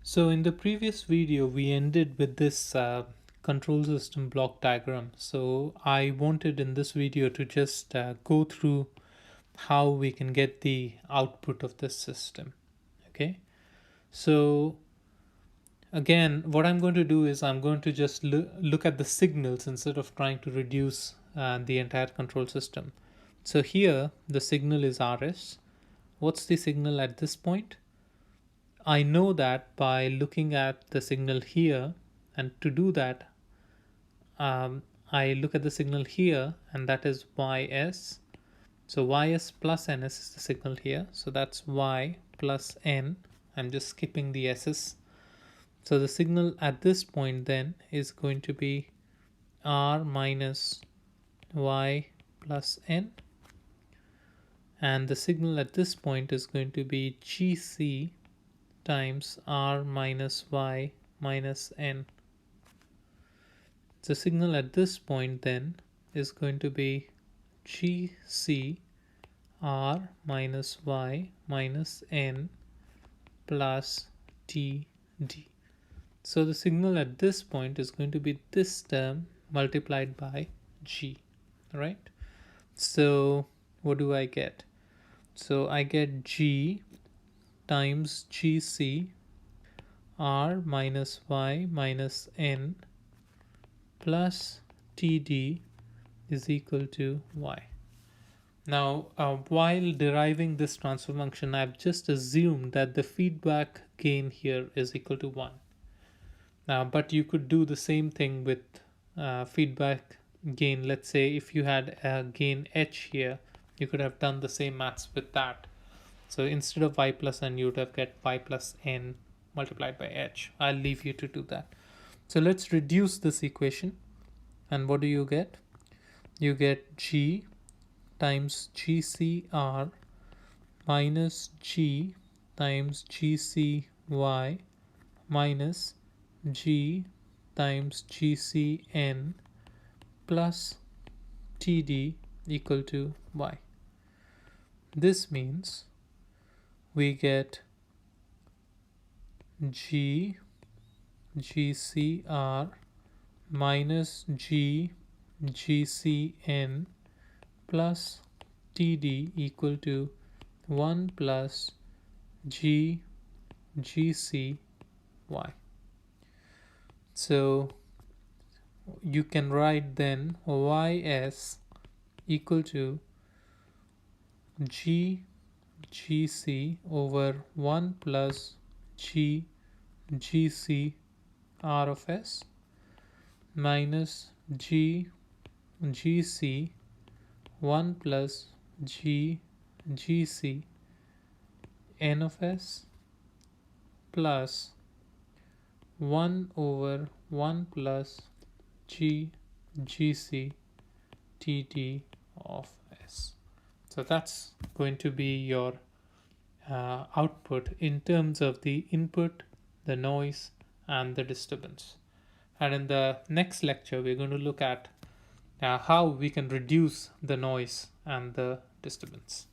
So in the previous video, we ended with this control system block diagram. So I wanted in this video to just go through how we can get the output of this system. Okay. So again, what I'm going to do is I'm going to just look at the signals instead of trying to reduce the entire control system. So here the signal is RS. What's the signal at this point? I know that by looking at the signal here, and to do that, I look at the signal here, and that is ys. So ys plus ns is the signal here. So that's y plus n. I'm just skipping the s's. So the signal at this point then is going to be r minus y plus n. And the signal at this point is going to be gc times r minus y minus n. The signal at this point then is going to be gc r minus y minus n plus td. So the signal at this point is going to be this term multiplied by g, right? So what do I get? So I get g times gc r minus y minus n plus td is equal to y. Now, while deriving this transfer function, I've just assumed that the feedback gain here is equal to 1. Now, but you could do the same thing with feedback gain. Let's say if you had a gain h here, you could have done the same maths with that. So instead of y plus n, you would have get y plus n multiplied by h. I'll leave you to do that. So let's reduce this equation. And what do you get? You get g times gcr minus g times gcy minus g times gcn plus td equal to y. This means we get g gcr minus g gcn plus td equal to 1 plus g gcy. So you can write then ys equal to g gc over 1 plus g gc r of s minus g gc 1 plus g gc n of s plus 1 over 1 plus g gc td of s. So that's going to be your output in terms of the input, the noise, and the disturbance. And in the next lecture, we're going to look at how we can reduce the noise and the disturbance.